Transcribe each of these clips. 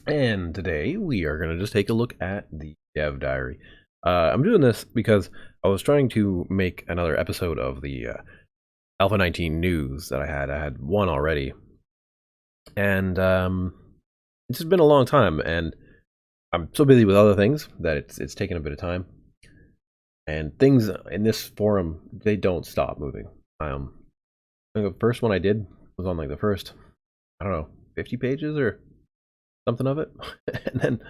And today we are going to just take a look at the dev diary. I'm doing this because I was trying to make another episode of the Alpha 19 news that I had. I had one already. And it's just been a long time, and I'm so busy with other things that it's taken a bit of time. And things in this forum, they don't stop moving. I think the first one I did was on like the first, I don't know, 50 pages or something of it. And then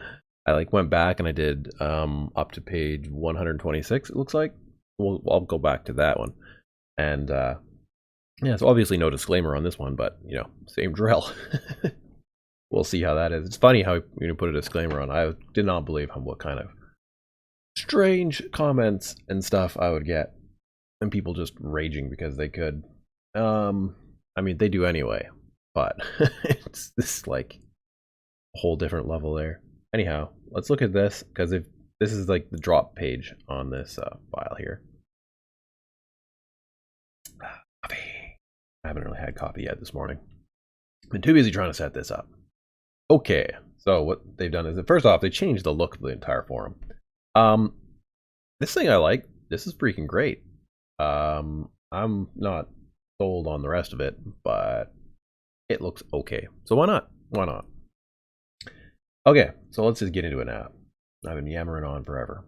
I like went back and I did up to page 126, it looks like. I'll go back to that one. And yeah, so obviously no disclaimer on this one, but you know, same drill. We'll see how that is. It's funny how you put a disclaimer on. I did not believe what kind of strange comments and stuff I would get, and people just raging because they could. I mean, they do anyway, but it's this like a whole different level there. Anyhow, let's look at this, because if this is like the drop page on this file here. Coffee. I haven't really had coffee yet this morning. Been too busy trying to set this up. Okay, so what they've done is that first off, they changed the look of the entire forum. This thing I like. This is freaking great. I'm not sold on the rest of it, but it looks okay. So why not? Why not? Okay, so let's just get into it now. I've been yammering on forever.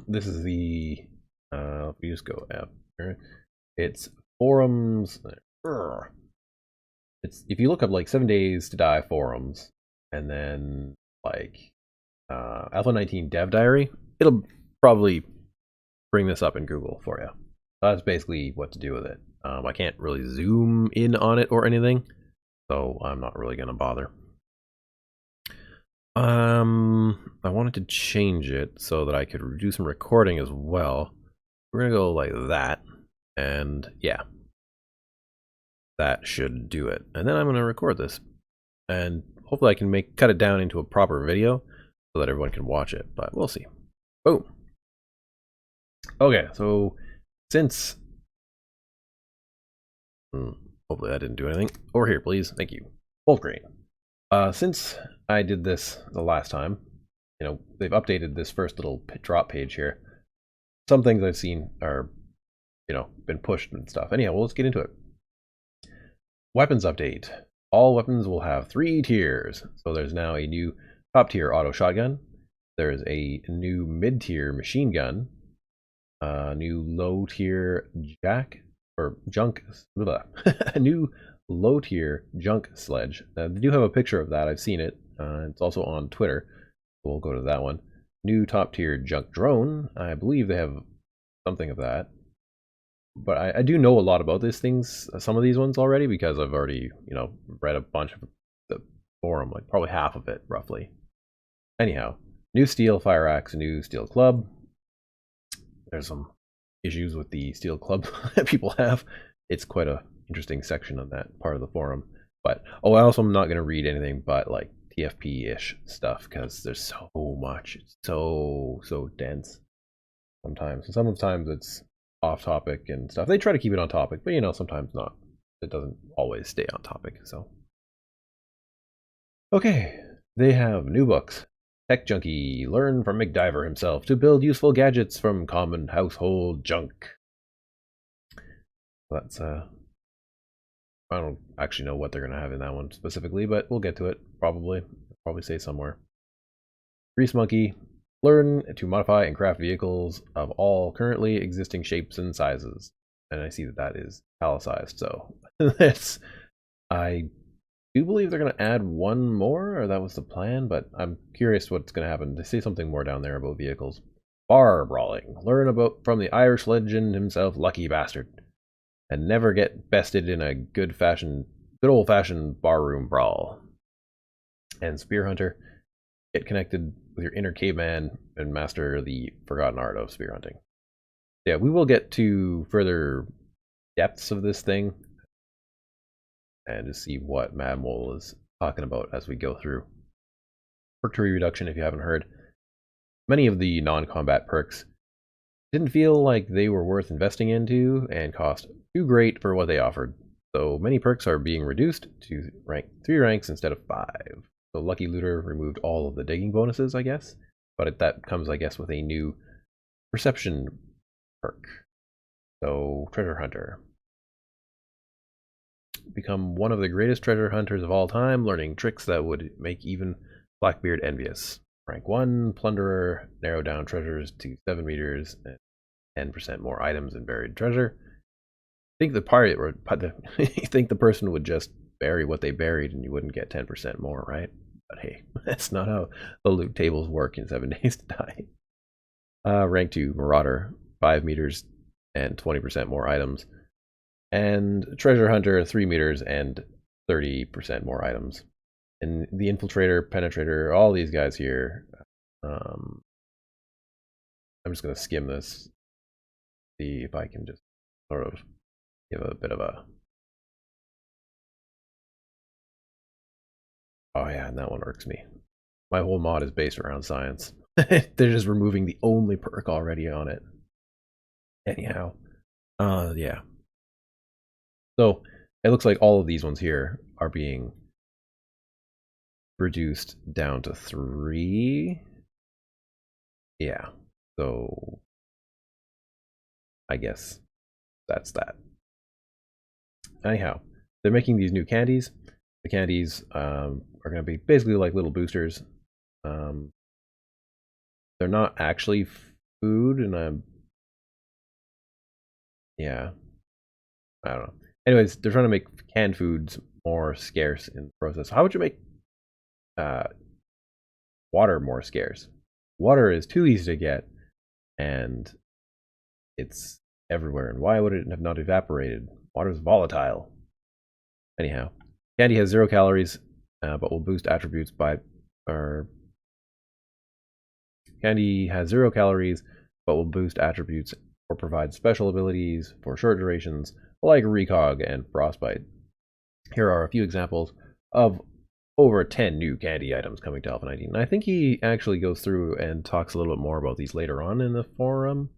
This is the we just go after. It's forums. It's if you look up like 7 days to die forums, and then like Alpha 19 dev diary, it'll probably bring this up in Google for you. That's basically what to do with it. I can't really zoom in on it or anything, so I'm not really gonna bother. I wanted to change it so that I could do some recording as well. We're gonna go like that, and yeah, that should do it. And then I'm gonna record this, and hopefully I can cut it down into a proper video so that everyone can watch it. But we'll see. Boom. Okay, so since hopefully that didn't do anything. Over here, please. Thank you. Full screen. Since I did this the last time, you know, they've updated this first little drop page here. Some things I've seen are, you know, been pushed and stuff. Anyhow, well, let's get into it. Weapons update. All weapons will have 3 tiers. So there's now a new top tier auto shotgun. There's a new mid tier machine gun. A new low tier junk. A new low tier junk sledge. They do have a picture of that. I've seen it. It's also on Twitter. We'll go to that one. New top tier junk drone. I believe they have something of that. But I do know a lot about these things, some of these ones already, because I've already, you know, read a bunch of the forum, like probably half of it roughly. Anyhow, new steel fire axe, new steel club. There's some issues with the steel club that people have. It's quite a interesting section on that part of the forum. But I also am not going to read anything but like TFP-ish stuff, because there's so much. It's so dense sometimes. And sometimes it's off topic and stuff. They try to keep it on topic, but you know, sometimes not. It doesn't always stay on topic. So okay, they have new books. Tech Junkie, learn from McDiver himself to build useful gadgets from common household junk. That's I don't actually know what they're gonna have in that one specifically, but we'll get to it. Probably say somewhere. Grease Monkey, learn to modify and craft vehicles of all currently existing shapes and sizes. And I see that that is italicized, so that's, I do believe they're going to add one more, or that was the plan, but I'm curious what's going to happen. They say something more down there about vehicles. Bar brawling, learn from the Irish legend himself, Lucky Bastard, and never get bested in a good old fashioned barroom brawl. And Spear Hunter, get connected with your inner caveman and master the forgotten art of spear hunting. Yeah, we will get to further depths of this thing and just see what Mad Mole is talking about as we go through. Perk tree reduction, if you haven't heard. Many of the non-combat perks didn't feel like they were worth investing into and cost too great for what they offered. So many perks are being reduced to 3 ranks instead of 5. The Lucky Looter removed all of the digging bonuses, I guess, but that comes, I guess, with a new perception perk. So, Treasure Hunter. Become one of the greatest treasure hunters of all time, learning tricks that would make even Blackbeard envious. Rank 1, Plunderer, narrow down treasures to 7 meters and 10% more items and buried treasure. I think you think the person would just bury what they buried and you wouldn't get 10% more, right? But hey, that's not how the loot tables work in 7 Days to Die. Rank 2, Marauder, 5 meters and 20% more items. And Treasure Hunter, 3 meters and 30% more items. And the Infiltrator, Penetrator, all these guys here. I'm just going to skim this, see if I can just sort of give a bit of a... Oh yeah, and that one irks me. My whole mod is based around science. They're just removing the only perk already on it. Anyhow, yeah. So it looks like all of these ones here are being reduced down to 3. Yeah, so I guess that's that. Anyhow, they're making these new candies. The candies are going to be basically like little boosters. They're not actually food, and yeah, I don't know. Anyways, they're trying to make canned foods more scarce in the process. How would you make water more scarce? Water is too easy to get, and it's everywhere. And why would it have not evaporated? Water is volatile. Anyhow, candy has 0 calories, but will boost attributes by... Candy has 0 calories, but will boost attributes or provide special abilities for short durations, like Recog and Frostbite. Here are a few examples of over 10 new candy items coming to Alpha 19. And I think he actually goes through and talks a little bit more about these later on in the forum.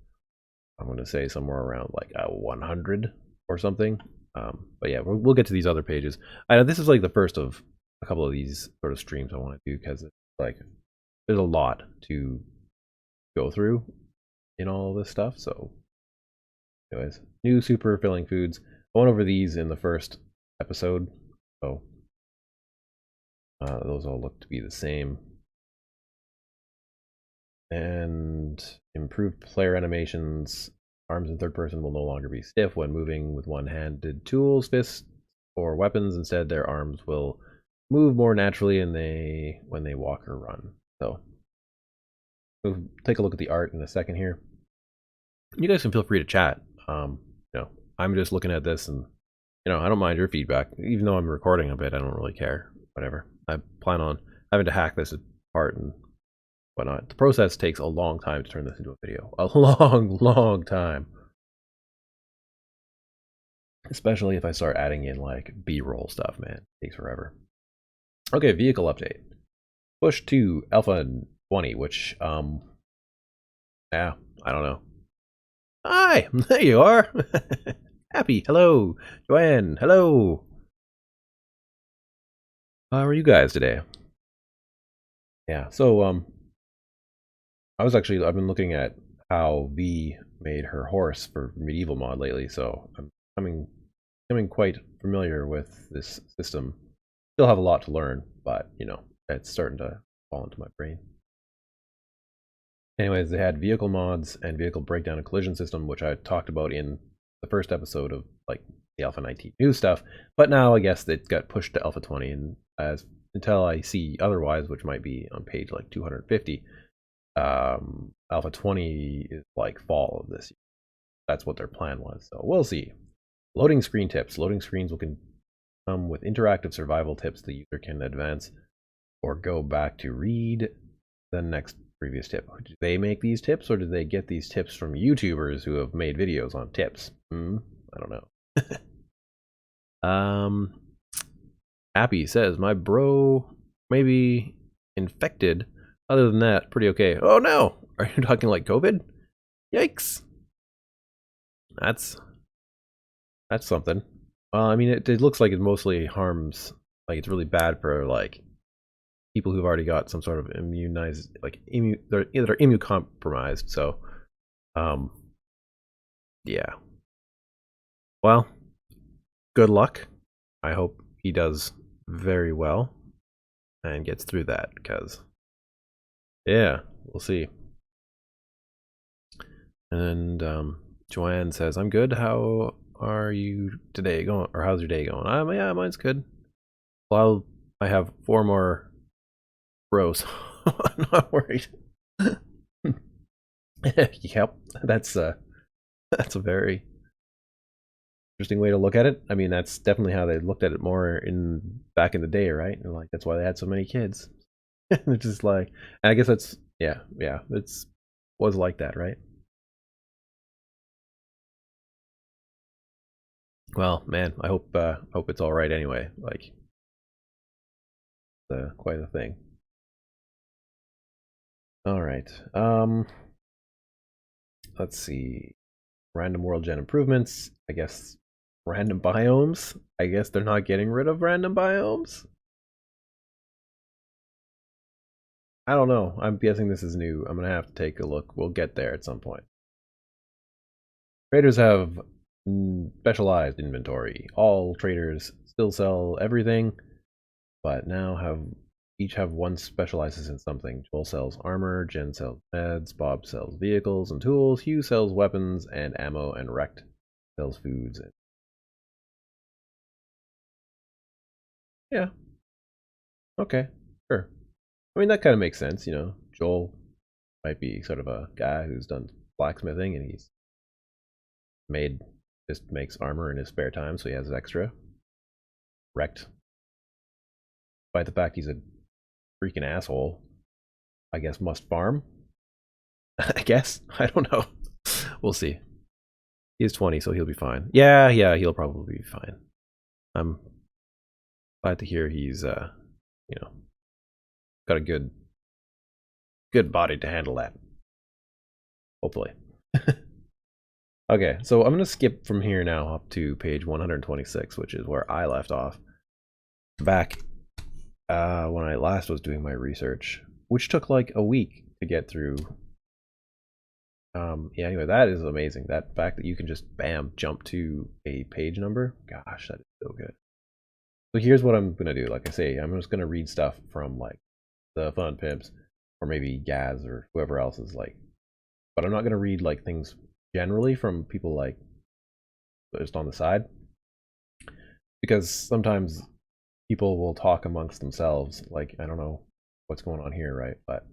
I'm going to say somewhere around like 100 or something. But yeah, we'll get to these other pages. I know this is like the first of a couple of these sort of streams I want to do, because it's like there's a lot to go through in all this stuff. So anyways, new super filling foods. I went over these in the first episode, so those all look to be the same. And improved player animations. Arms in third person will no longer be stiff when moving with one-handed tools, fists, or weapons. Instead, their arms will move more naturally when they walk or run. So we'll take a look at the art in a second here. You guys can feel free to chat. I'm just looking at this, and I don't mind your feedback. Even though I'm recording a bit, I don't really care. Whatever. I plan on having to hack this apart and whatnot. The process takes a long time to turn this into a video. A long time. Especially if I start adding in like B-roll stuff, man. It takes forever. Okay, vehicle update. Push to Alpha 20, which, yeah, I don't know. Hi, there you are. Happy, hello. Joanne, hello. How are you guys today? Yeah, so, I've been looking at how V made her horse for Medieval mod lately, so I'm becoming quite familiar with this system. Still have a lot to learn, but, it's starting to fall into my brain. Anyways, they had vehicle mods and vehicle breakdown and collision system, which I talked about in the first episode of like the Alpha 19 new stuff. But now I guess it got pushed to Alpha 20, and until I see otherwise, which might be on page like 250, Alpha 20 is like fall of this year. That's what their plan was. So we'll see. Loading screen tips. Loading screens will come with interactive survival tips the user can advance or go back to read the next previous tip. Did they make these tips, or did they get these tips from YouTubers who have made videos on tips? I don't know. Happy says, my bro may be infected. Other than that, pretty okay. Oh no! Are you talking like COVID? Yikes! That's something. Well, I mean, it looks like it mostly harms, like it's really bad for like people who've already got some sort of immunized, like they're immunocompromised. So, yeah. Well, good luck. I hope he does very well and gets through that, because yeah, we'll see. And Joanne says, "I'm good. How are you today going? Or how's your day going?" Yeah, mine's good. Well, I have 4 more rows. I'm not worried. Yep, that's a very interesting way to look at it. I mean, that's definitely how they looked at it more in back in the day, right? And like that's why they had so many kids. It's just like, I guess that's yeah, it's was like that, right? Well, man, I hope it's all right anyway. Like, quite a thing. All right. Let's see. Random world gen improvements. I guess random biomes. I guess they're not getting rid of random biomes. I don't know. I'm guessing this is new. I'm gonna have to take a look. We'll get there at some point. Traders have specialized inventory. All traders still sell everything, but now each have one specializes in something. Joel sells armor, Jen sells meds, Bob sells vehicles and tools, Hugh sells weapons and ammo, and Rect sells foods. Yeah. Okay. Sure. I mean, that kind of makes sense, you know. Joel might be sort of a guy who's done blacksmithing and he's made just makes armor in his spare time, so he has extra. Wrecked. Despite the fact he's a freaking asshole, I guess must farm. I guess. I don't know. We'll see. He's 20, so he'll be fine. Yeah, he'll probably be fine. I'm glad to hear he's you know, got a good body to handle that. Hopefully. Okay, so I'm gonna skip from here now up to page 126, which is where I left off back when I last was doing my research, which took like a week to get through. Yeah, anyway, that is amazing. That fact that you can just bam jump to a page number. Gosh, that is so good. So here's what I'm gonna do. Like I say, I'm just gonna read stuff from like the Fun Pimps or maybe Gaz or whoever else is like, but I'm not gonna read like things generally from people like just on the side, because sometimes people will talk amongst themselves. Like, I don't know what's going on here, right? But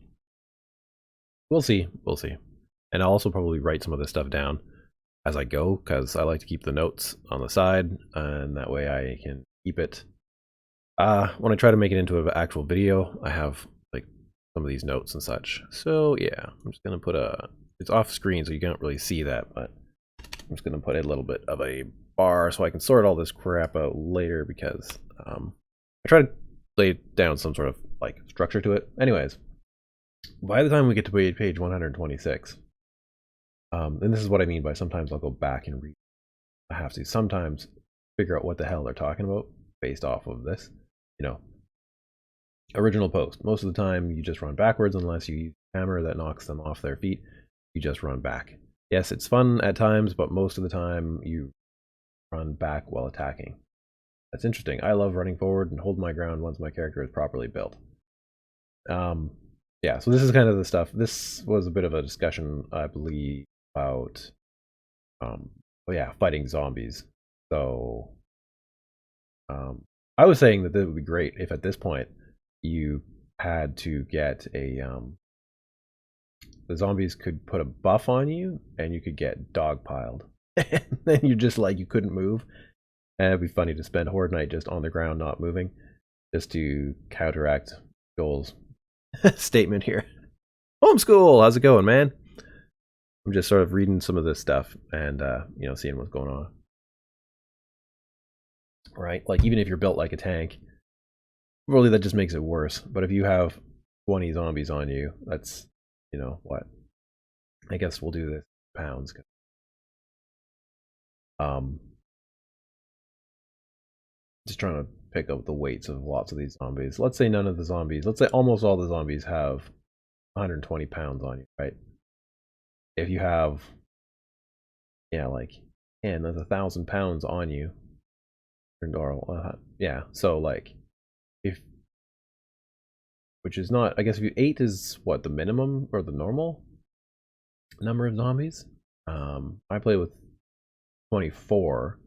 we'll see. We'll see. And I'll also probably write some of this stuff down as I go, because I like to keep the notes on the side, and that way I can keep it. When I try to make it into an actual video, I have like some of these notes and such. So yeah, I'm just gonna put it's off screen, so you can't really see that, but I'm just gonna put a little bit of a bar so I can sort all this crap out later, because I try to lay down some sort of like structure to it. Anyways, by the time we get to page 126, and this is what I mean by sometimes I'll go back and read. I have to sometimes figure out what the hell they're talking about based off of this, you know. Original post. Most of the time you just run backwards unless you use a hammer that knocks them off their feet. You just run back. Yes, it's fun at times, but most of the time you run back while attacking. That's interesting. I love running forward and hold my ground once my character is properly built. Yeah, so this is kind of the stuff. This was a bit of a discussion, I believe, about fighting zombies. So I was saying that it would be great if at this point you had to get the zombies could put a buff on you and you could get dogpiled. And then you're just like, you couldn't move. And it'd be funny to spend Horde Night just on the ground not moving, just to counteract Joel's statement here. Homeschool, how's it going, man? I'm just sort of reading some of this stuff and seeing what's going on. Right? Like, even if you're built like a tank, really that just makes it worse. But if you have 20 zombies on you, that's, what? I guess we'll do this pounds. Just trying to pick up the weights of lots of these zombies. Let's say none of the zombies, let's say almost all the zombies have 120 pounds on you, right? If you have, yeah, like, and there's 1,000 pounds on you, or yeah, so like, if, which is not, I guess if you 8 is what, the minimum or the normal number of zombies? I play with 24.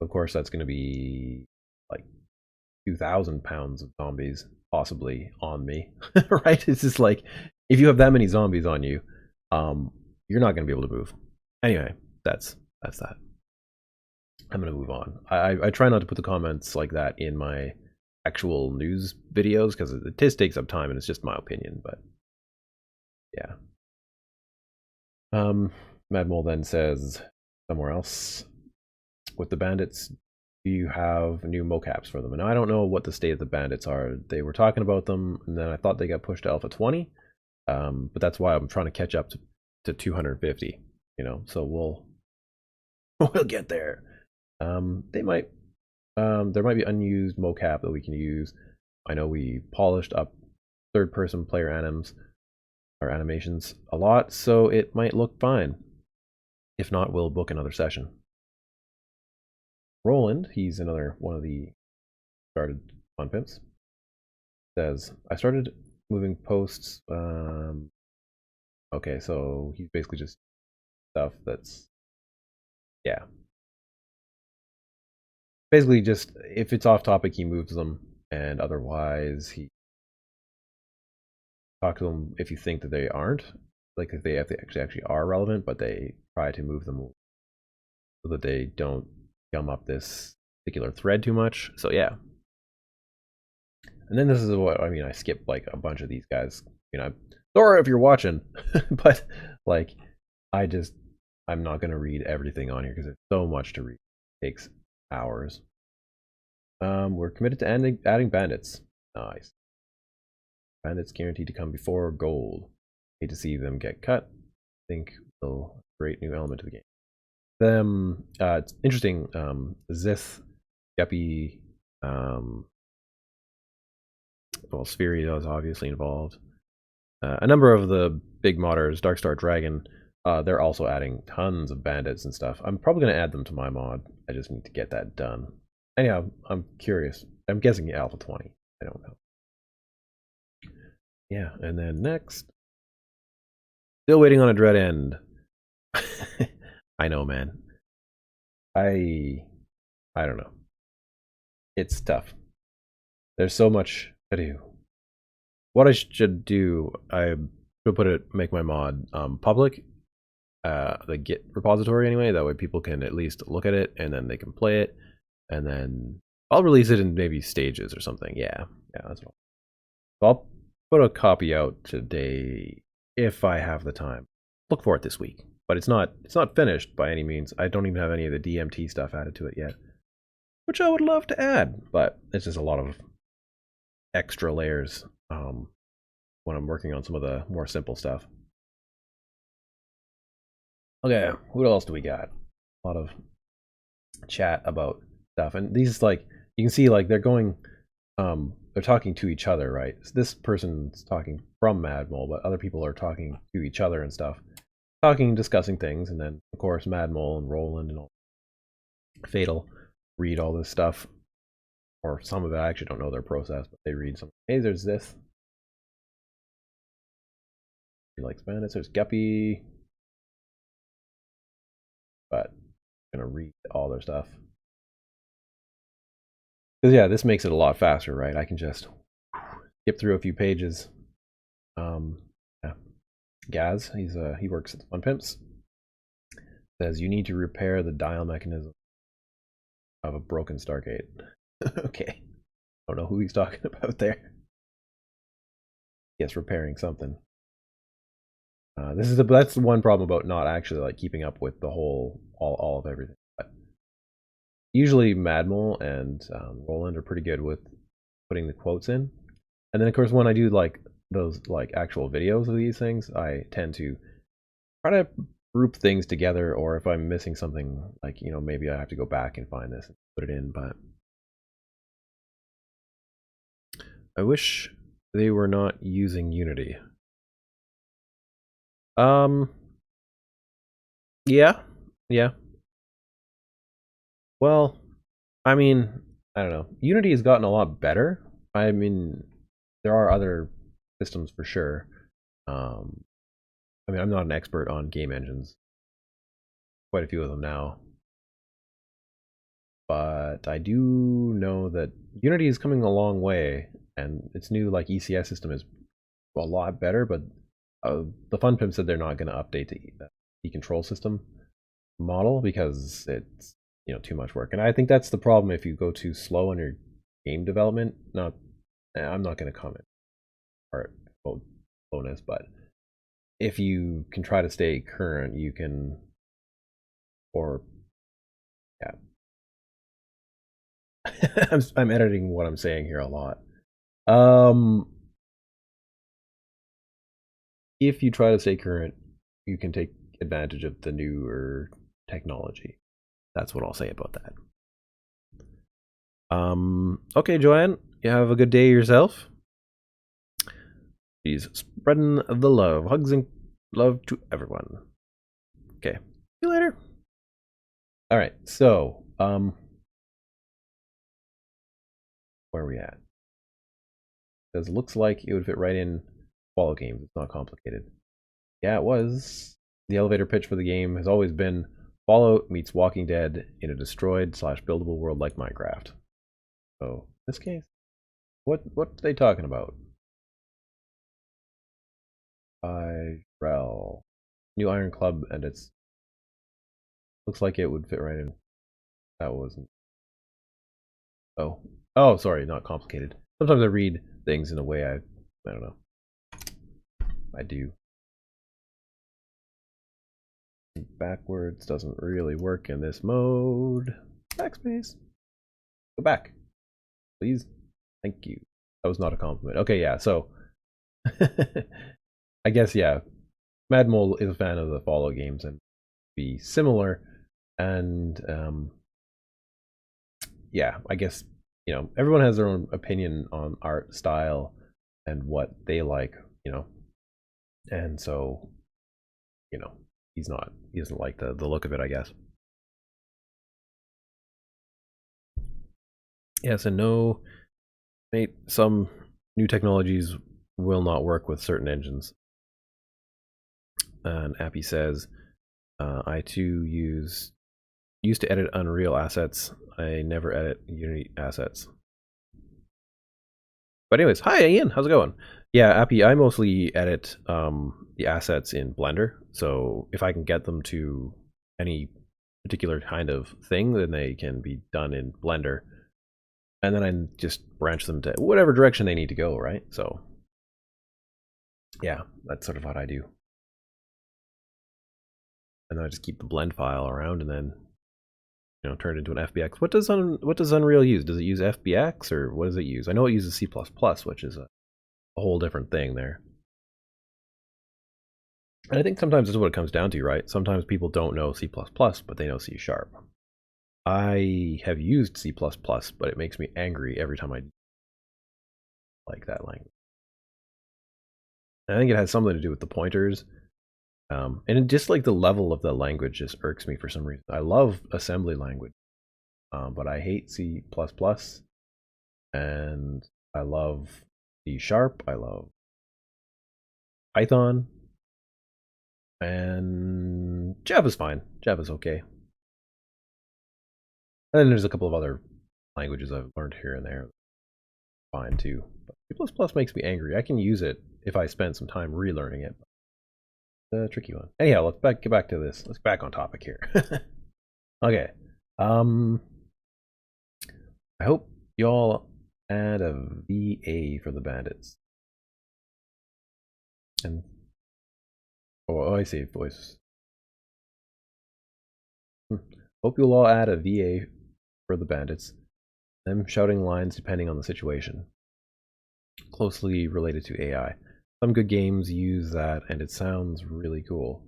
Of course, that's going to be like 2,000 pounds of zombies possibly on me, right? It's just like, if you have that many zombies on you, you're not going to be able to move. Anyway, that's that. I'm going to move on. I try not to put the comments like that in my actual news videos because it just takes up time and it's just my opinion, but yeah. Mad Mole then says somewhere else, with the bandits, do you have new mocaps for them? And I don't know what the state of the bandits are. They were talking about them, and then I thought they got pushed to Alpha 20. But that's why I'm trying to catch up to 250. You know, so we'll get there. They might there might be unused mocap that we can use. I know we polished up third-person player animations a lot, so it might look fine. If not, we'll book another session. Roland, he's another one of the started Fun Pimps, says, I started moving posts. Okay, so he's basically just stuff that's, yeah. Basically just, if it's off topic, he moves them, and otherwise he talk to them if you think that they aren't, like if they actually are relevant, but they try to move them so that they don't gum up this particular thread too much. So yeah. And then this is what, I mean, I skipped like a bunch of these guys. You know, sorry if you're watching, but like, I'm not going to read everything on here because there's so much to read. It takes hours. We're committed to adding bandits. Nice. Bandits guaranteed to come before gold. Hate to see them get cut. I think they'll great new element to the game. It's interesting. Zith, Guppy, well, Sphery is obviously involved. A number of the big modders, Darkstar Dragon, they're also adding tons of bandits and stuff. I'm probably going to add them to my mod. I just need to get that done. Anyhow, I'm curious. I'm guessing Alpha 20. I don't know. Yeah, and then next, still waiting on Adreden. I know, man. I don't know. It's tough. There's so much to do. What I should do, I should make my mod public, the Git repository anyway. That way people can at least look at it and then they can play it, and then I'll release it in maybe stages or something. Yeah, that's all. So I'll put a copy out today if I have the time. Look for it this week, but it's not finished by any means. I don't even have any of the DMT stuff added to it yet, which I would love to add, but it's just a lot of extra layers when I'm working on some of the more simple stuff. Okay, what else do we got? A lot of chat about stuff, and these, like, you can see, like, they're going, they're talking to each other, right? So this person's talking from Mad Mole, but other people are talking to each other and stuff, discussing things, and then of course Mad Mole and Roland and all Fatal read all this stuff, or some of it. I actually don't know their process, but they read some. Hey, there's this. He likes bandits. There's Guppy, but I'm gonna read all their stuff because yeah, this makes it a lot faster, right? I can just skip through a few pages. Yeah. Gaz, he works at Fun Pimps. Says you need to repair the dial mechanism of a broken Stargate. Okay, don't know who he's talking about there. Yes, repairing something. That's the one problem about not actually like keeping up with the whole all of everything. But usually Mad Mole and Roland are pretty good with putting the quotes in, and then of course when I do like those like actual videos of these things, I tend to try to group things together, or if I'm missing something, like, you know, maybe I have to go back and find this and put it in. But I wish they were not using Unity. Yeah. Yeah. Well, I mean, I don't know. Unity has gotten a lot better. I mean, there are other systems for sure. I mean, I'm not an expert on game engines. Quite a few of them now. But I do know that Unity is coming a long way, and its new like ECS system is a lot better. But the FunPimp said they're not going to update the control system model because it's too much work. And I think that's the problem if you go too slow in your game development. I'm not going to comment about slowness, but if you can try to stay current, you can, or yeah. I'm editing what I'm saying here a lot. If you try to stay current, you can take advantage of the newer technology. That's what I'll say about that. Okay, Joanne, you have a good day yourself. She's spreading the love. Hugs and love to everyone. Okay. See you later. Alright, so, where are we at? Because it looks like it would fit right in follow games. It's not complicated. Yeah, it was. The elevator pitch for the game has always been Fallout meets Walking Dead in a destroyed/buildable world like Minecraft. So, in this case, what are they talking about? Rel. New Iron Club, and it's looks like it would fit right in. That wasn't. Oh, sorry, not complicated. Sometimes I read things in a way I don't know. I do. Backwards doesn't really work in this mode. Backspace. Go back, please. Thank you. That was not a compliment. Okay, yeah. So, I guess yeah. Mad Mole is a fan of the Fallout games and be similar, and yeah, I guess everyone has their own opinion on art style and what they like, and so he doesn't like the look of it, I guess. Yes and no, mate. Some new technologies will not work with certain engines. And Appy says, I too used to edit Unreal assets. I never edit Unity assets. But anyways, hi Ian, how's it going? Yeah, Appy, I mostly edit the assets in Blender. So if I can get them to any particular kind of thing, then they can be done in Blender. And then I just branch them to whatever direction they need to go, right? So yeah, that's sort of what I do. And then I just keep the blend file around and then turn it into an FBX. What does Unreal use? Does it use FBX or what does it use? I know it uses C++, which is a whole different thing there. And I think sometimes that's what it comes down to, right? Sometimes people don't know C++, but they know C#. I have used C++, but it makes me angry every time I like that language. And I think it has something to do with the pointers. And just like the level of the language just irks me for some reason. I love assembly language, but I hate C++, and I love C#, I love Python, and Java's fine. Java's okay. And then there's a couple of other languages I've learned here and there. Fine too. But C++ makes me angry. I can use it if I spend some time relearning it. The tricky one. Anyhow, let's get back to this. Let's back on topic here. Okay. I hope y'all add a VA for the bandits. And I see voice. Hope you'll all add a VA for the bandits. Them shouting lines depending on the situation. Closely related to AI. Some good games use that, and it sounds really cool.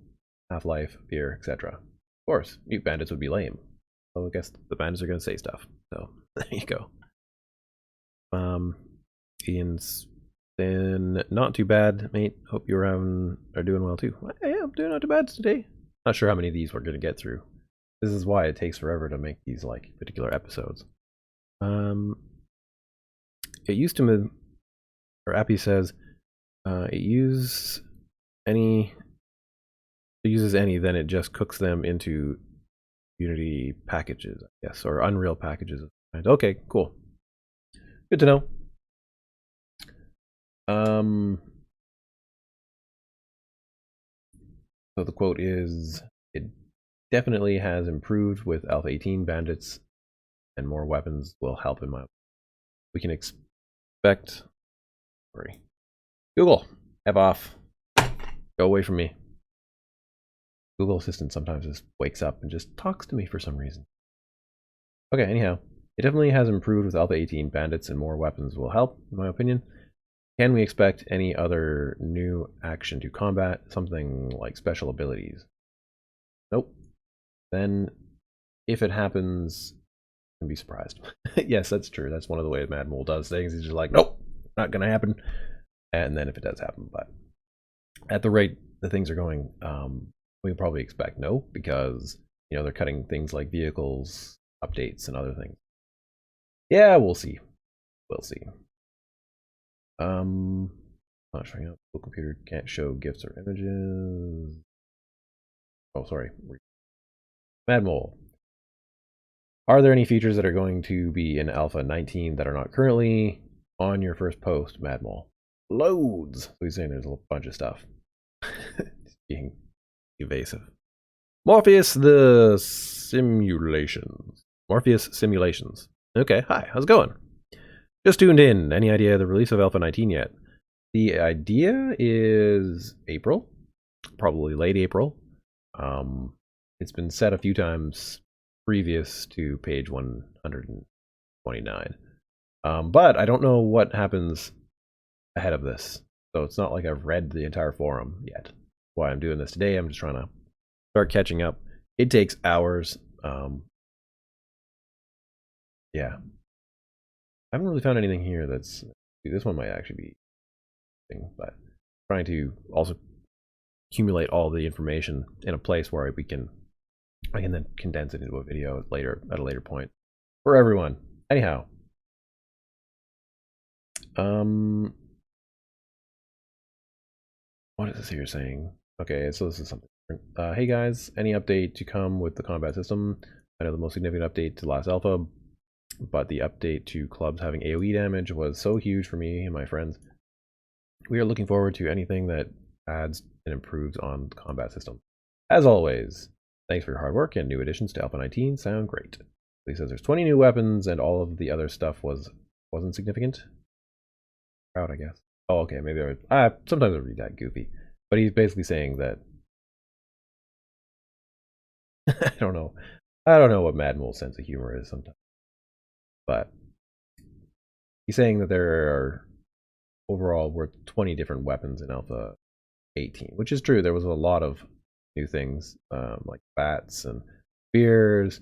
Half-Life, Fear, etc. Of course, mute bandits would be lame. So I guess the bandits are going to say stuff. So there you go. Ian's been not too bad, mate. Hope you're doing well too. Yeah, I'm doing not too bad today. Not sure how many of these we're gonna get through. This is why it takes forever to make these like particular episodes. It used to move, or Appy says, it uses any, then it just cooks them into Unity packages, I guess, or Unreal packages. Okay, cool. Good to know. So the quote is, it definitely has improved with Alpha 18 bandits, and more weapons will help in my. We can expect. Sorry. Google, F off. Go away from me. Google Assistant sometimes just wakes up and just talks to me for some reason. Okay, anyhow, it definitely has improved with Alpha 18 bandits, and more weapons will help, in my opinion. Can we expect any other new action to combat? Something like special abilities? Nope. Then, if it happens, you can be surprised. Yes, that's true. That's one of the ways Mad Mole does things. He's just like, nope, not gonna happen. And then if it does happen, but at the rate the things are going, we can probably expect no, because you know they're cutting things like vehicles, updates, and other things. Yeah, we'll see. We'll see. Not showing up. The computer can't show GIFs or images. Oh, sorry. Mad Mole. Are there any features that are going to be in Alpha 19 that are not currently on your first post, Mad Mole? Loads. So he's saying there's a bunch of stuff. Being evasive. Morpheus the Simulations. Morpheus Simulations. Okay, hi, how's it going? Just tuned in. Any idea of the release of Alpha 19 yet? The idea is April, probably late April. It's been said a few times previous to page 129. But I don't know what happens ahead of this. So it's not like I've read the entire forum yet. That's why I'm doing this today. I'm just trying to start catching up. It takes hours. Yeah. I haven't really found anything here that's. This one might actually be. But trying to also accumulate all the information in a place where I can then condense it into a video at a later point for everyone. Anyhow, what is this here saying? Okay, so this is something different. Hey guys, any update to come with the combat system? I know the most significant update to last alpha, but the update to clubs having AoE damage was so huge for me and my friends. We are looking forward to anything that adds and improves on the combat system. As always, thanks for your hard work, and new additions to Alpha 19 sound great. He says there's 20 new weapons and all of the other stuff wasn't significant. Proud, I guess. Oh, okay, maybe sometimes I read that goofy. But he's basically saying that I don't know what Mad Mole's sense of humor is sometimes. But he's saying that there are overall worth 20 different weapons in Alpha 18, which is true. There was a lot of new things, like bats and spears,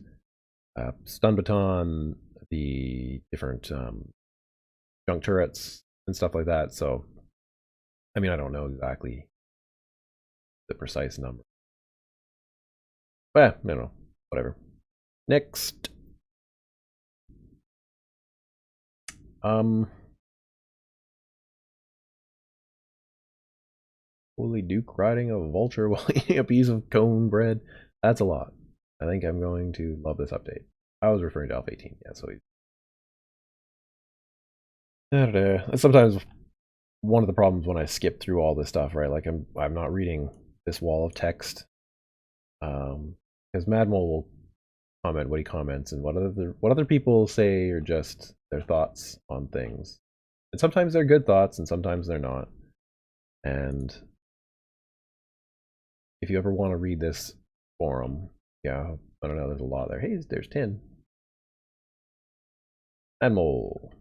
stun baton, the different junk turrets and stuff like that. So, I mean, I don't know exactly the precise number. But, I don't know. Whatever. Next. Holy Duke riding a vulture while eating a piece of cone bread. That's a lot. I think I'm going to love this update. I was referring to Alpha 18. Yeah, so sometimes one of the problems when I skip through all this stuff, right? Like I'm not reading this wall of text. Because Mad Mole will comment what he comments and what other people say are just their thoughts on things. And sometimes they're good thoughts and sometimes they're not. And if you ever want to read this forum, yeah, I don't know, there's a lot there. Hey, there's 10. Mad Mole.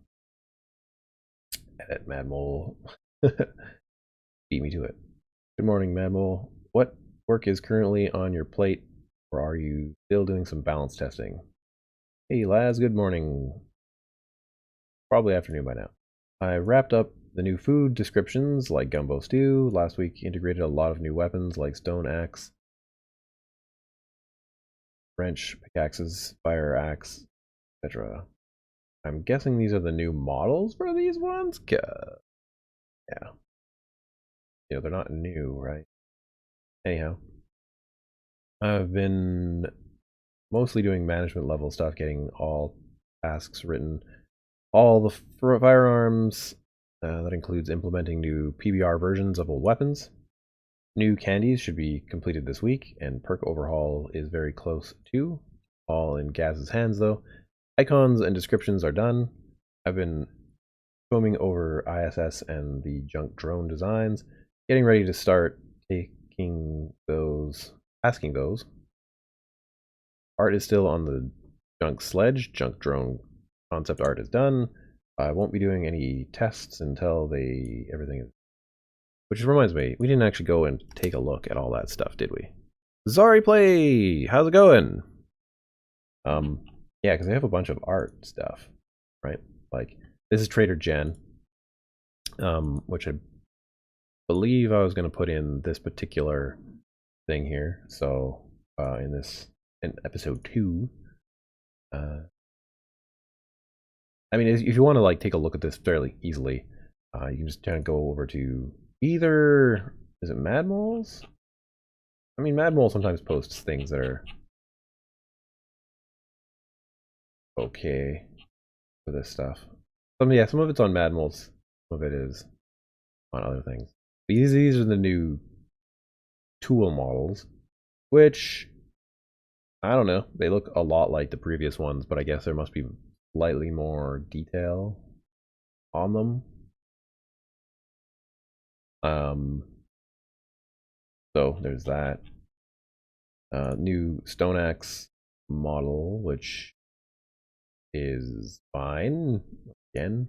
Edit Mad Mole. Beat me to it. Good morning, Mad Mole. What work is currently on your plate, or are you still doing some balance testing? Hey, Laz, good morning. Probably afternoon by now. I wrapped up the new food descriptions like gumbo stew. Last week integrated a lot of new weapons like stone axe, wrench, pickaxes, fire axe, etc. I'm guessing these are the new models for these ones? Yeah. They're not new, right? Anyhow, I've been mostly doing management level stuff, getting all tasks written, all the firearms. That includes implementing new PBR versions of old weapons. New candies should be completed this week, and perk overhaul is very close too. All in Gaz's hands though. Icons and descriptions are done. I've been combing over ISS and the junk drone designs, getting ready to start taking those, asking those. Art is still on the junk sledge. Junk drone concept art is done. I won't be doing any tests until everything is. Which reminds me, we didn't actually go and take a look at all that stuff, did we? Zari Play, how's it going? Yeah, because they have a bunch of art stuff, right? Like this is Trader Jen, which I believe I was going to put in this particular thing here. So in episode 2. I mean, if you want to like take a look at this fairly easily, you can just kind of go over to either, is it Mad Moles? I mean, Mad Mole sometimes posts things that are okay for this stuff. Yeah, some of it's on Mad Moles, some of it is on other things. These are the new tool models, which I don't know. They look a lot like the previous ones, but I guess there must be slightly more detail on them. So there's that. New Stone Axe model, which is fine. Again.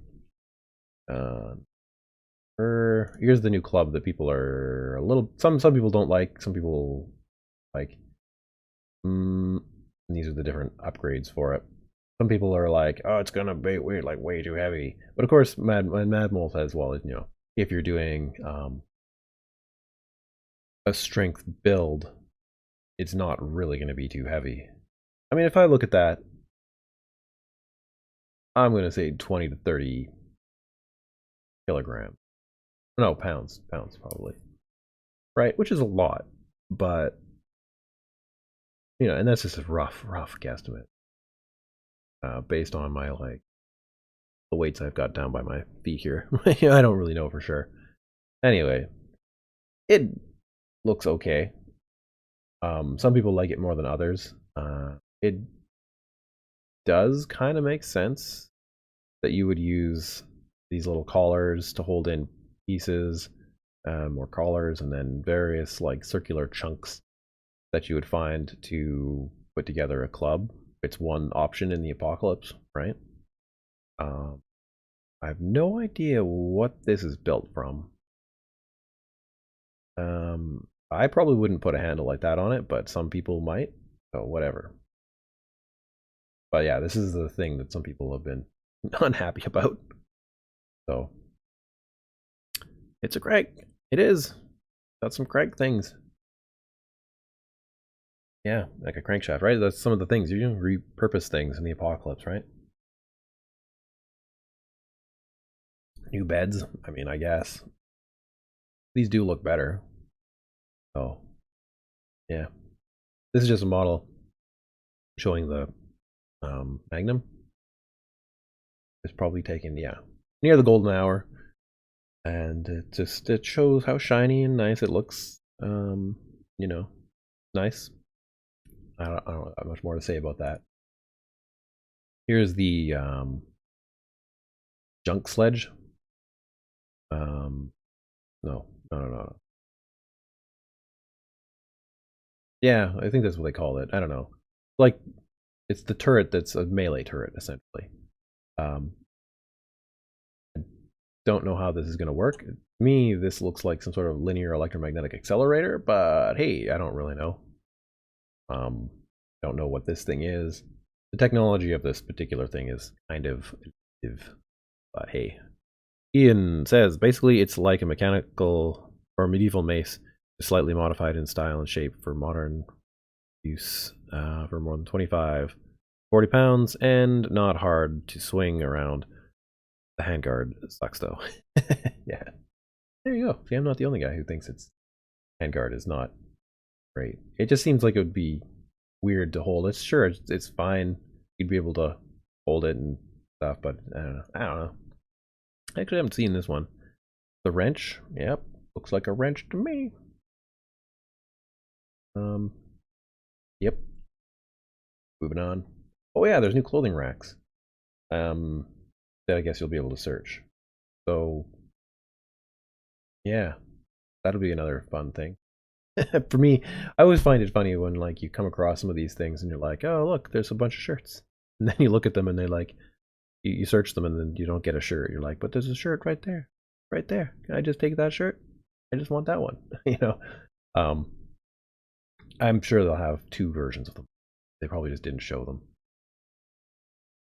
Here's the new club that people are a little. Some people don't like. Some people like. And these are the different upgrades for it. Some people are like, "Oh, it's gonna be weird, like way too heavy." But of course, Mad Mole says, "Well, if you're doing a strength build, it's not really going to be too heavy." I mean, if I look at that, I'm going to say 20 to 30 kilograms. No, pounds probably. Right, which is a lot, but and that's just a rough guesstimate. Based on my the weights I've got down by my feet here. I don't really know for sure. Anyway, it looks okay. Some people like it more than others. It does kind of make sense that you would use these little collars to hold in pieces, or collars, and then various like circular chunks that you would find to put together a club. It's one option in the apocalypse, right? I have no idea what this is built from. I probably wouldn't put a handle like that on it, but some people might, so whatever. But yeah, this is the thing that some people have been unhappy about. So it's a crank. It is. Got some crank things. Yeah, like a crankshaft, right? That's some of the things. You repurpose things in the apocalypse, right? New beds. I mean, I guess. These do look better. Oh. Yeah. This is just a model showing the Magnum. It's probably taken, yeah, near the golden hour. And it shows how shiny and nice it looks. Nice. I don't have much more to say about that. Here's the junk sledge. No. Yeah, I think that's what they call it. I don't know. Like, it's the turret that's a melee turret, essentially. I don't know how this is going to work. To me, this looks like some sort of linear electromagnetic accelerator, but hey, I don't really know. Don't know what this thing is. The technology of this particular thing is kind of, but hey, Ian says, basically it's like a mechanical or medieval mace, slightly modified in style and shape for modern use for more than 40 pounds, and not hard to swing around. The handguard sucks though. Yeah. There you go. See, I'm not the only guy who thinks its handguard is not great. It just seems like it would be weird to hold. It's sure it's fine. You'd be able to hold it and stuff, but I don't know. I don't know. Actually, I haven't seen this one. The wrench. Yep. Looks like a wrench to me. Yep. Moving on. Oh yeah, there's new clothing racks. That I guess you'll be able to search. So yeah, that'll be another fun thing. For me, I always find it funny when like you come across some of these things and you're like, oh look, there's a bunch of shirts. And then you look at them and they like you search them and then you don't get a shirt. You're like, but there's a shirt right there. Right there. Can I just take that shirt? I just want that one. You know? I'm sure they'll have two versions of them. They probably just didn't show them.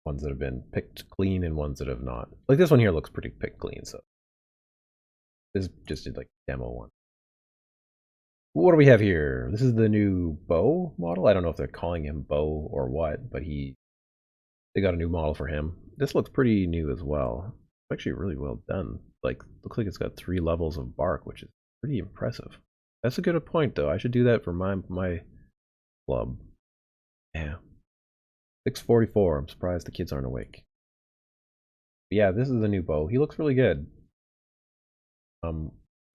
Ones that have been picked clean and ones that have not. Like this one here looks pretty picked clean, so this is just like demo one. What do we have here? This is the new bow model. I don't know if they're calling him bow or what, but they got a new model for him. This looks pretty new as well. Actually really well done. Like looks like it's got 3 levels of bark, which is pretty impressive. That's a good point though. I should do that for my club. Yeah. 6:44. I'm surprised the kids aren't awake. But yeah, this is the new bow. He looks really good.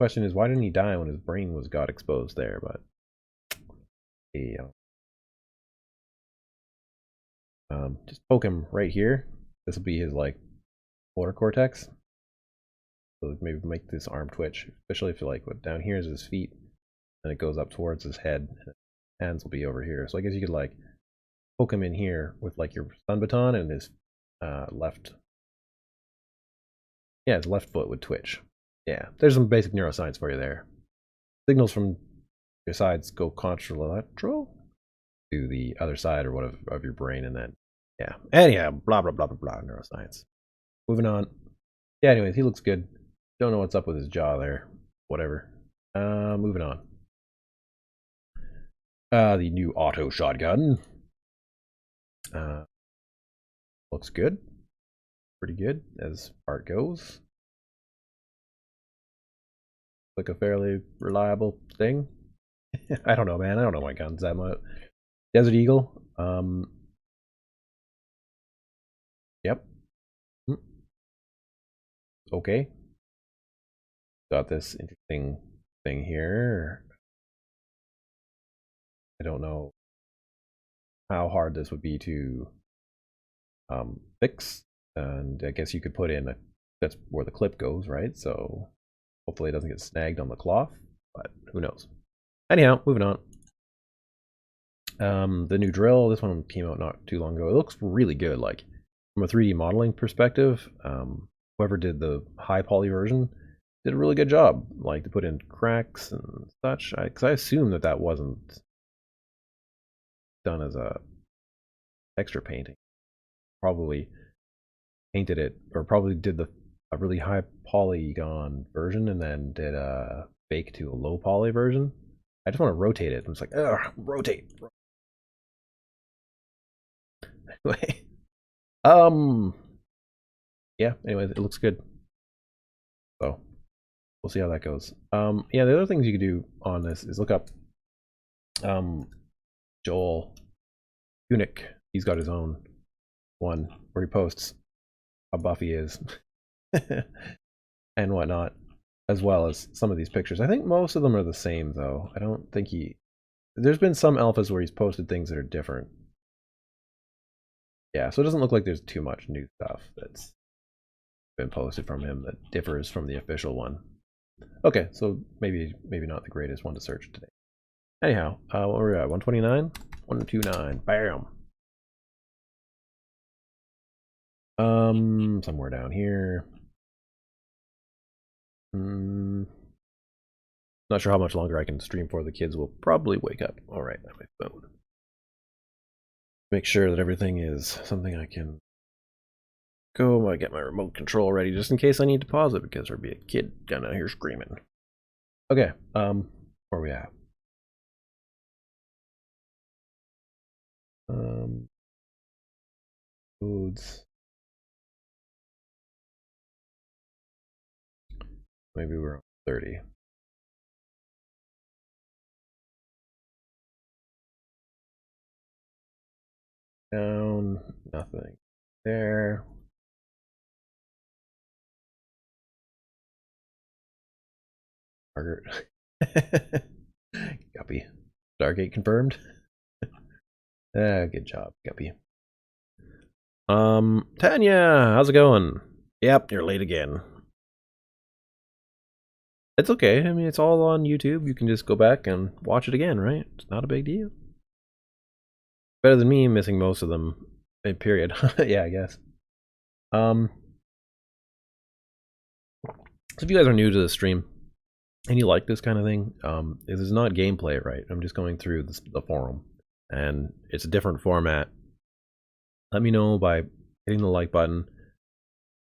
Question is, why didn't he die when his brain got exposed there? But yeah. Just poke him right here. This will be his like motor cortex. So maybe make this arm twitch, especially if you like what down here is his feet, and it goes up towards his head. And hands will be over here. So I guess you could like poke him in here with like your stun baton, and his left, yeah, his left foot would twitch. Yeah, there's some basic neuroscience for you there. Signals from your sides go contralateral to the other side or whatever of your brain, and then yeah. Anyhow, blah blah blah blah blah. Neuroscience. Moving on. Yeah. Anyways, he looks good. Don't know what's up with his jaw there. Whatever. Moving on. The new auto shotgun. Looks good. Pretty good as art goes. Like a fairly reliable thing. I don't know, man. I don't know my guns that much. Desert Eagle. Yep. Okay. Got this interesting thing here. I don't know how hard this would be to fix, and I guess you could put in that's where the clip goes, right? So hopefully it doesn't get snagged on the cloth, but who knows. Anyhow, moving on. The new drill, this one came out not too long ago. It looks really good, like from a 3D modeling perspective. Whoever did the high poly version did a really good job, like to put in cracks and such. Because I assume that wasn't done as a texture painting. Probably painted it, or probably did a really high polygon version and then did a fake to a low poly version. I just want to rotate it. I'm just like, ugh, rotate. Anyway, yeah. Anyways, it looks good. So we'll see how that goes. Yeah. The other things you could do on this is look up Joel Tunic. He's got his own one where he posts how buff he is and whatnot, as well as some of these pictures. I think most of them are the same though. I don't think there's been some alphas where he's posted things that are different. Yeah, so it doesn't look like there's too much new stuff that's been posted from him that differs from the official one. Okay, so maybe not the greatest one to search today. Anyhow, what were we at? 129? 129. Bam. Somewhere down here. Not sure how much longer I can stream for. The kids will probably wake up. All right, on my phone. Make sure that everything is something I can go get my remote control ready just in case I need to pause it because there'll be a kid down out here screaming. Okay, where are we at? Foods. Maybe we're on 30. Down, nothing there. Margaret. Guppy. Stargate confirmed. Good job, Guppy. Tanya, how's it going? Yep, you're late again. It's okay. I mean, it's all on YouTube. You can just go back and watch it again, right? It's not a big deal. Better than me missing most of them. Period. Yeah, I guess. So if you guys are new to the stream and you like this kind of thing, this is not gameplay, right? I'm just going through the forum, and it's a different format. Let me know by hitting the like button.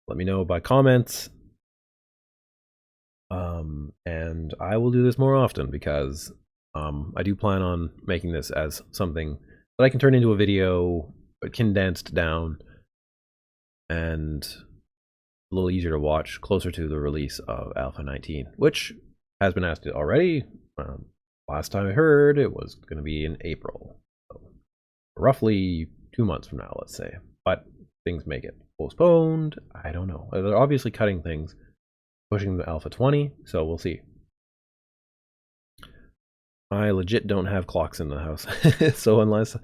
Let me know by comments. And I will do this more often because I do plan on making this as something that I can turn into a video, condensed down, and a little easier to watch closer to the release of Alpha 19, which has been asked already. Last time I heard, it was going to be in April, so roughly 2 months from now, let's say. But things may get postponed. I don't know. They're obviously cutting things, pushing the Alpha 20, so we'll see. I legit don't have clocks in the house, so unless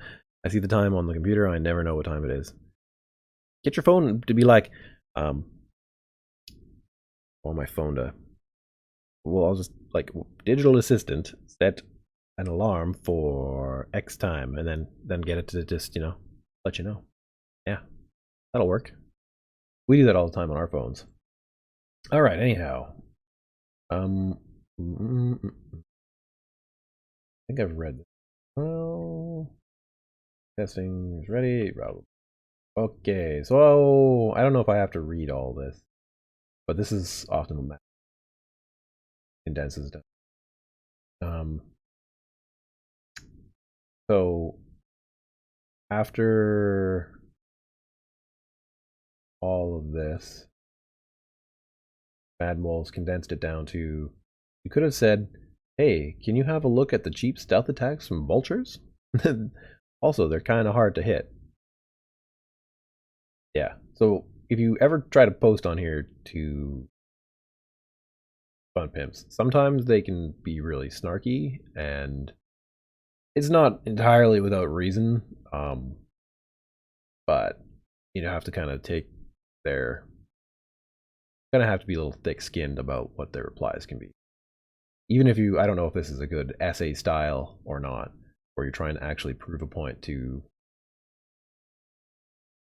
I see the time on the computer, I never know what time it is. Get your phone to be like, on my phone to, well, I'll just, like, digital assistant, set an alarm for X time, and then get it to just, you know, let you know. Yeah, that'll work. We do that all the time on our phones. All right, anyhow. I think I've read this. Well, testing is ready. Okay, so I don't know if I have to read all this, but this is often condenses down. So after all of this, Mad Moles condensed it down to, you could have said, hey, can you have a look at the cheap stealth attacks from vultures? Also, they're kind of hard to hit. Yeah, so if you ever try to post on here to fun pimps, sometimes they can be really snarky, and it's not entirely without reason, but you have to kind of take their, kind of have to be a little thick-skinned about what their replies can be. Even if you, I don't know if this is a good essay style or not, where you're trying to actually prove a point to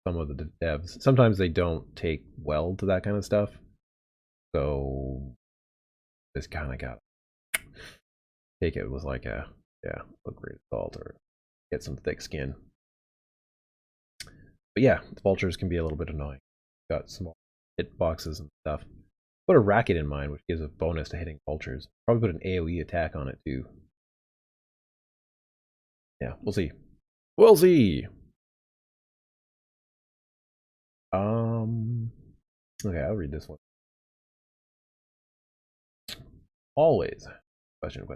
some of the devs. Sometimes they don't take well to that kind of stuff, so this kind of got take it with like a, yeah, look great salt or get some thick skin. But yeah, the vultures can be a little bit annoying. Got small hit boxes and stuff. Put a racket in mine, which gives a bonus to hitting vultures. Probably put an AoE attack on it too. Yeah, we'll see. We'll see. Okay, I'll read this one. Always. Question.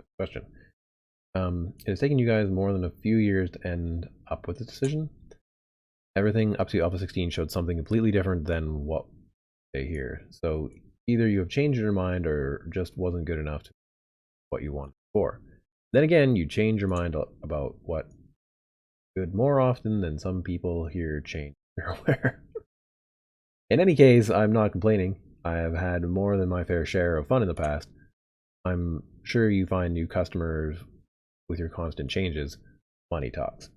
It has taken you guys more than a few years to end up with this decision. Everything up to Alpha 16 showed something completely different than what they hear. So either you have changed your mind or just wasn't good enough to what you wanted before. Then again, you change your mind about what good more often than some people here change their aware. In any case, I'm not complaining. I have had more than my fair share of fun in the past. I'm sure you find new customers with your constant changes. Money talks.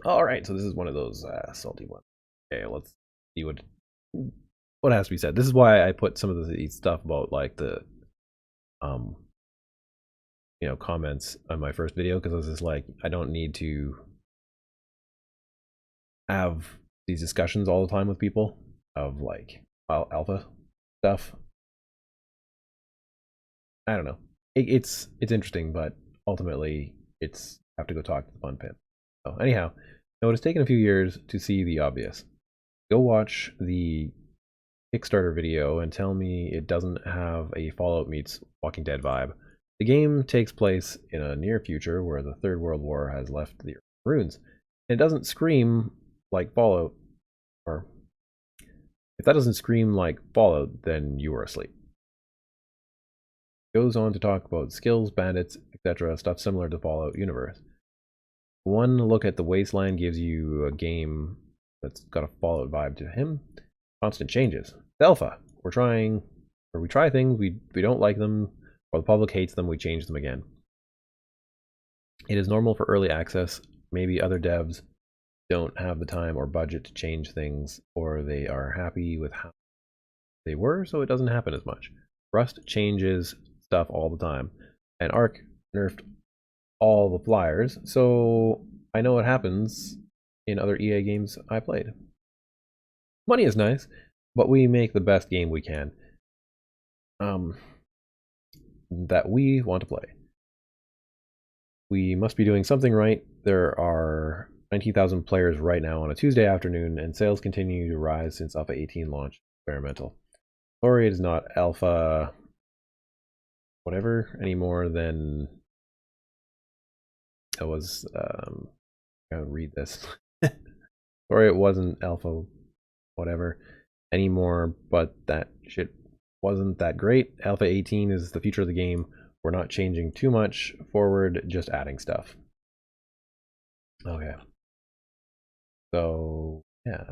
Alright, so this is one of those salty ones. Okay, let's see what has to be said. This is why I put some of the stuff about like the comments on my first video, because I was just like, I don't need to have these discussions all the time with people. of like alpha stuff. I don't know. It's interesting, but ultimately it's have to go talk to the fun pimp. So anyhow, no, it has taken a few years to see the obvious. Go watch the Kickstarter video and tell me it doesn't have a Fallout meets Walking Dead vibe. The game takes place in a near future where the Third World War has left the ruins. It doesn't scream like Fallout, or if that doesn't scream like Fallout, then you are asleep. Goes on to talk about skills, bandits, etc., stuff similar to Fallout universe. One look at the Wasteland gives you a game that's got a Fallout vibe to him. Constant changes. The alpha. We try things, we don't like them, or the public hates them, we change them again. It is normal for early access. Maybe other devs don't have the time or budget to change things, or they are happy with how they were, so it doesn't happen as much. Rust changes stuff all the time, and Ark nerfed all the flyers, so I know what happens in other EA games I played. Money is nice, but we make the best game we can that we want to play. We must be doing something right. There are 19,000 players right now on a Tuesday afternoon, and sales continue to rise since Alpha 18 launched. Experimental. Sorry, it is not Alpha whatever anymore than it was. I'll read this. Sorry, it wasn't Alpha whatever anymore, but that shit wasn't that great. Alpha 18 is the future of the game. We're not changing too much forward, just adding stuff. Okay. So yeah,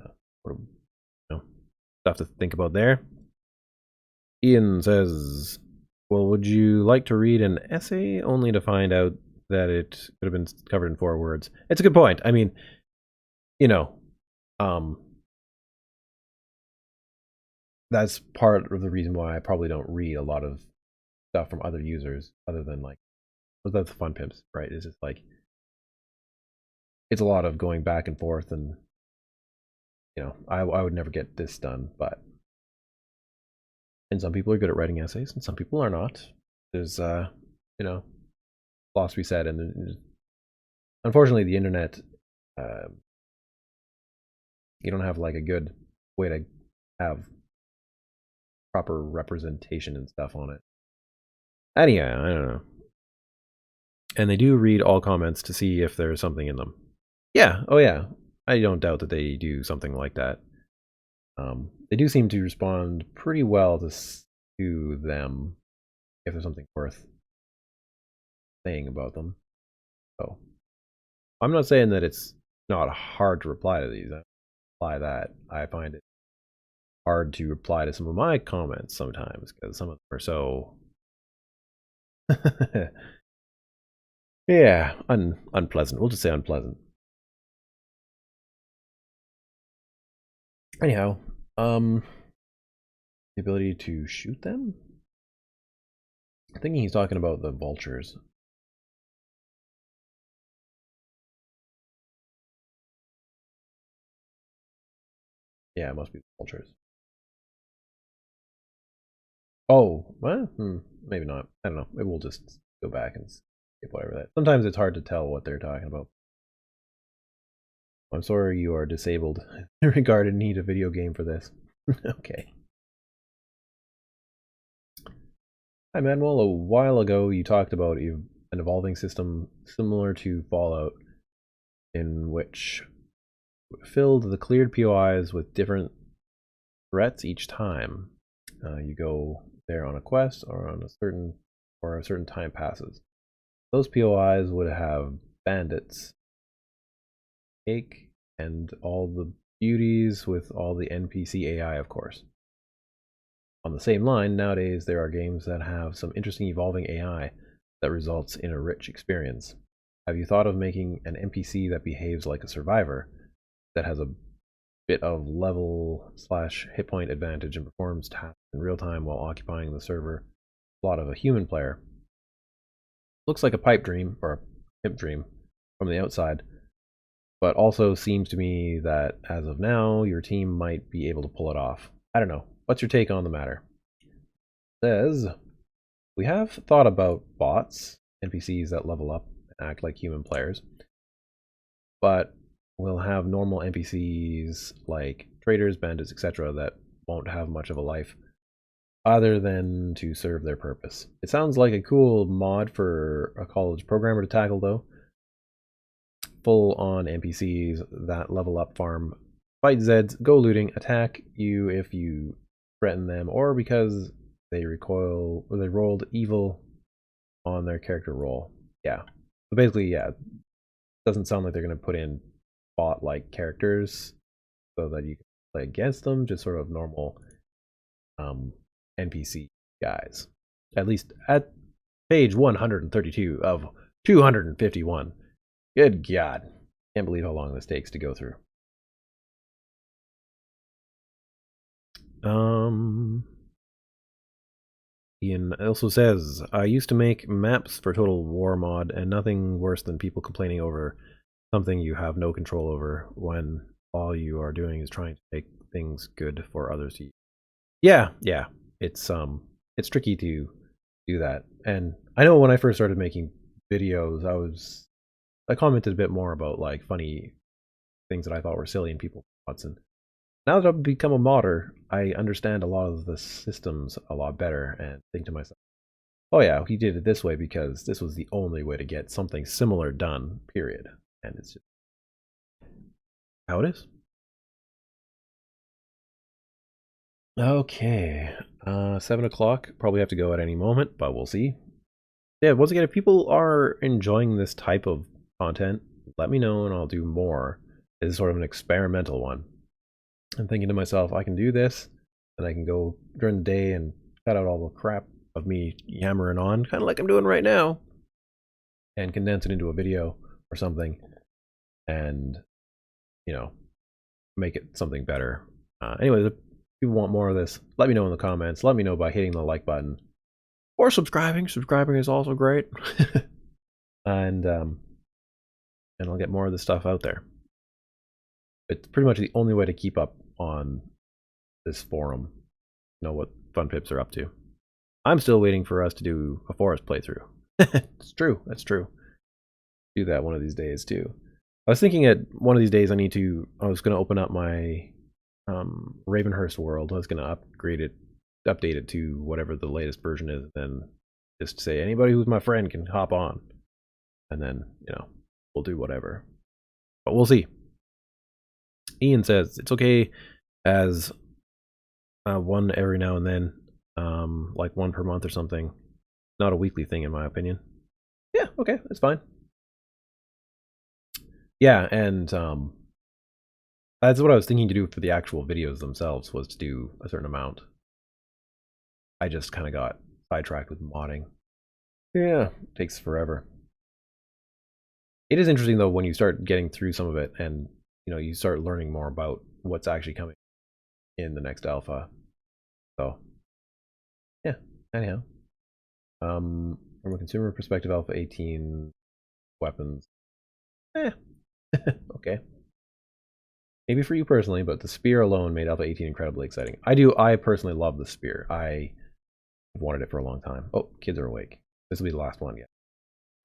stuff to think about there. Ian says, well, would you like to read an essay only to find out that it could have been covered in 4 words? It's a good point. I mean, you know, that's part of the reason why I probably don't read a lot of stuff from other users other than like, that's the fun pimps, right? It's just like, it's a lot of going back and forth, and you know, I would never get this done, but and some people are good at writing essays and some people are not. There's you know, lots to be said, and unfortunately the internet, you don't have like a good way to have proper representation and stuff on it. Anyhow, I don't know. And they do read all comments to see if there's something in them. Yeah, oh yeah. I don't doubt that they do something like that. They do seem to respond pretty well to them if there's something worth saying about them. So I'm not saying that it's not hard to reply to these. I reply that. I find it hard to reply to some of my comments sometimes because some of them are so yeah, unpleasant. We'll just say unpleasant. Anyhow, the ability to shoot them? I'm thinking he's talking about the vultures. Yeah, it must be the vultures. Oh, well, maybe not. I don't know. Maybe we'll just go back and skip whatever that. Sometimes it's hard to tell what they're talking about. I'm sorry you are disabled in regard to need a video game for this. Okay. Hi Manuel, a while ago you talked about an evolving system similar to Fallout in which filled the cleared POIs with different threats each time you go there on a quest or on a certain time passes. Those POIs would have bandits, cake, and all the beauties with all the NPC AI, of course. On the same line, nowadays there are games that have some interesting evolving AI that results in a rich experience. Have you thought of making an NPC that behaves like a survivor, that has a bit of level/hit point advantage and performs tasks in real time while occupying the server slot of a human player? Looks like a pipe dream, or a pimp dream, from the outside, but also seems to me that as of now, your team might be able to pull it off. I don't know. What's your take on the matter? It says, we have thought about bots, NPCs that level up and act like human players, but we'll have normal NPCs like traders, bandits, etc. that won't have much of a life other than to serve their purpose. It sounds like a cool mod for a college programmer to tackle, though. Full-on NPCs that level up, farm, fight Zeds, go looting, attack you if you threaten them, or because they recoil or they rolled evil on their character roll. Yeah. So basically, yeah, it doesn't sound like they're going to put in bot-like characters so that you can play against them, just sort of normal NPC guys. At least at page 132 of 251. Good God. Can't believe how long this takes to go through. Ian also says, I used to make maps for Total War mod, and nothing worse than people complaining over something you have no control over when all you are doing is trying to make things good for others to use. Yeah. It's tricky to do that. And I know when I first started making videos, I commented a bit more about like funny things that I thought were silly and people thought. And now that I've become a modder, I understand a lot of the systems a lot better and think to myself, oh yeah, he did it this way because this was the only way to get something similar done, period. And it's just how it is. Okay, 7 o'clock. Probably have to go at any moment, but we'll see. Yeah, once again, if people are enjoying this type of content, let me know and I'll do more. This is sort of an experimental one. I'm thinking to myself, I can do this, and I can go during the day and cut out all the crap of me yammering on, kind of like I'm doing right now, and condense it into a video or something, and, you know, make it something better. Anyways, if you want more of this, let me know in the comments. Let me know by hitting the like button or subscribing. Subscribing is also great. And I'll get more of this stuff out there. It's pretty much the only way to keep up on this forum, know what Fun Pips are up to. I'm still waiting for us to do a forest playthrough. It's true, that's true. Do that one of these days too. I was thinking at one of these days I was going to open up my Ravenhearst world. I was going to update it to whatever the latest version is, then just say anybody who's my friend can hop on, and then, you know, we'll do whatever. But we'll see. Ian says it's okay as one every now and then, like one per month or something. Not a weekly thing, in my opinion. Yeah, okay, that's fine. Yeah, and that's what I was thinking to do for the actual videos themselves, was to do a certain amount. I just kind of got sidetracked with modding. Yeah, it takes forever. It is interesting though when you start getting through some of it, and you know, you start learning more about what's actually coming in the next alpha. So yeah, anyhow. From a consumer perspective, alpha 18 weapons. Okay. Maybe for you personally, but the spear alone made alpha 18 incredibly exciting. I personally love the spear. I wanted it for a long time. Oh, kids are awake. This will be the last one yet.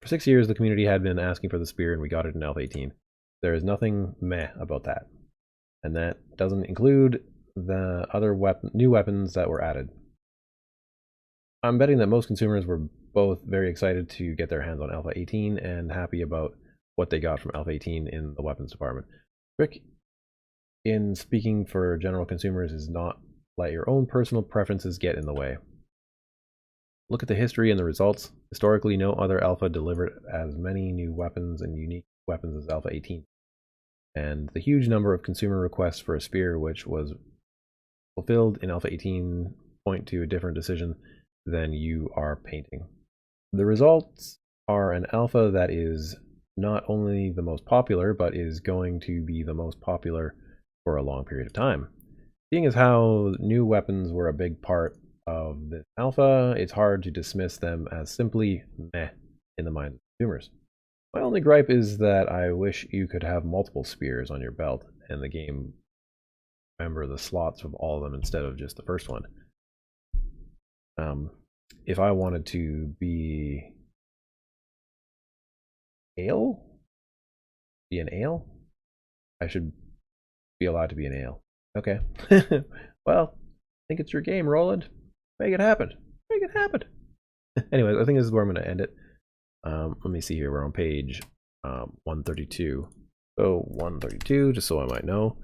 For 6 years, the community had been asking for the spear, and we got it in alpha 18. There is nothing meh about that. And that doesn't include the other new weapons that were added. I'm betting that most consumers were both very excited to get their hands on alpha 18 and happy about what they got from alpha 18 in the weapons department. Rick, in speaking for general consumers, is not let your own personal preferences get in the way. Look at the history and the results. Historically, no other alpha delivered as many new weapons and unique weapons as alpha 18. And the huge number of consumer requests for a spear which was fulfilled in alpha 18 point to a different decision than you are painting. The results are an alpha that is not only the most popular, but is going to be the most popular for a long period of time. Seeing as how new weapons were a big part of this alpha, it's hard to dismiss them as simply meh in the minds of consumers. My only gripe is that I wish you could have multiple spears on your belt, and the game remember the slots of all of them instead of just the first one. If I wanted to be ale? Be an ale? I should be allowed to be an ale. Okay. Well, I think it's your game, Roland. Make it happen. Make it happen. Anyways, I think this is where I'm going to end it. Let me see here. We're on page 132. So 132, just so I might know.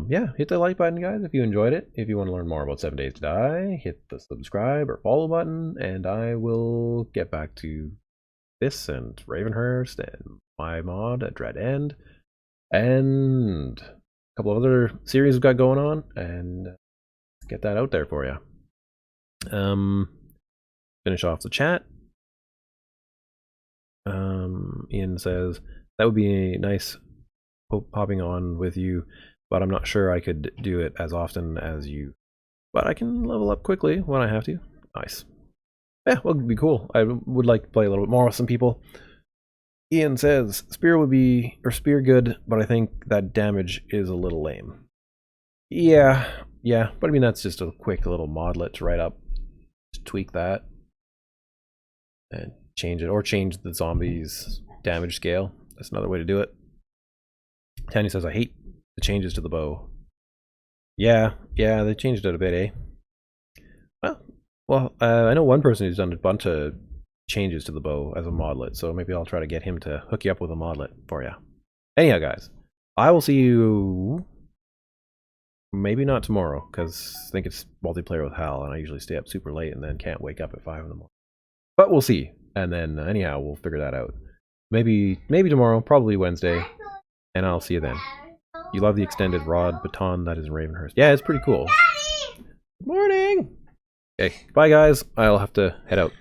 Yeah, hit the like button, guys, if you enjoyed it. If you want to learn more about 7 Days to Die, hit the subscribe or follow button, and I will get back to this and Ravenhearst and my mod Adreden and a couple of other series we've got going on, and get that out there for you. Finish off the chat. Ian says, that would be nice popping on with you, but I'm not sure I could do it as often as you. But I can level up quickly when I have to. Nice. Yeah, well, it'd be cool. I would like to play a little bit more with some people. Ian says, spear good, but I think that damage is a little lame. Yeah, but I mean, that's just a quick little modlet to write up. Just tweak that. And change it, or change the zombies' damage scale. That's another way to do it. Tanya says, I hate the changes to the bow. Yeah, they changed it a bit, eh? Well, I know one person who's done a bunch of changes to the bow as a modlet, so maybe I'll try to get him to hook you up with a modlet for you. Anyhow, guys, I will see you maybe not tomorrow, because I think it's multiplayer with Hal, and I usually stay up super late and then can't wake up at 5 in the morning. But we'll see, and then anyhow, we'll figure that out. Maybe tomorrow, probably Wednesday, and I'll see you then. You love the extended rod baton that is in Ravenhearst. Yeah, it's pretty cool. Good morning! Okay, bye guys. I'll have to head out.